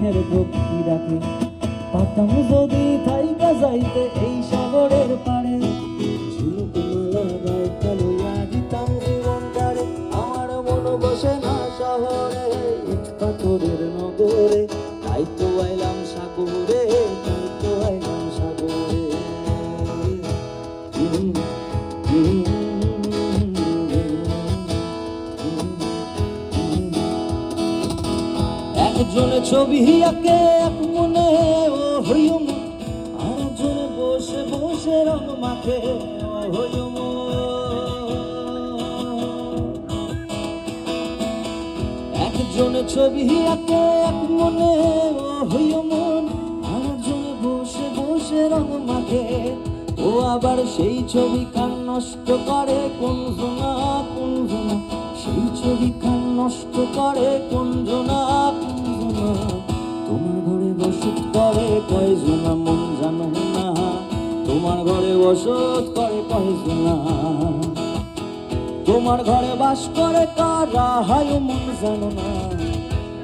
মনের ভক্তি রাখে। পাতাম যদি থাইকা যাইতে এই সাগরের পাড়ে, ঝিনুক মালা গাইতা লইয়া দিতাম জীবনটারে। আমার মন বসে না শহরে, ইট পাথরের নগরে, তাই তো আইলাম সাগরে, তাই তো আইলাম সাগরে। একজনে ছবি আঁকে এক মনে ও হইম, আরেকজনে বসে বসে রং মাখে ও হইম। একজনে ছবি আঁকে এক মনে ও হইম, আরেকজনে বসে বসে রং মাখে। ও আবার সেই ছবি খান নষ্ট করে কোন জনা, কোন জনা সেই ছবি খান নষ্ট করে কোন জনা, কোন জনা। তোমার ঘরে বসত করে কয়জনা মন জানো না, তোমার ঘরে বসত করে কয়জনা। তোমার ঘরে বাস করে কারা হায় মন জানো না,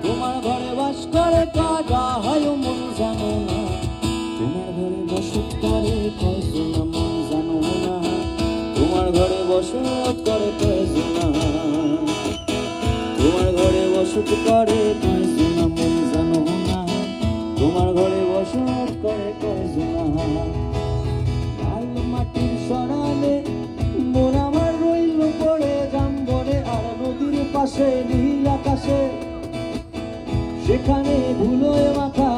তোমার ঘরে বাস করে কারা হায় মন জানো না। তোমার ঘরে বসত করে কয়জনা মন জানো না, তোমার ঘরে বসত করে কয়জনা। তোমার ঘরে বসত করে কয়জনা মন জানো না, তোমার ঘরে বসত করে কয়জনা। লাল মাটির সরালে মন আমার রইল পড়ে জামবরে, আর নদীর পাশে নীল আকাশে সেখানে ধুলোয় মাথা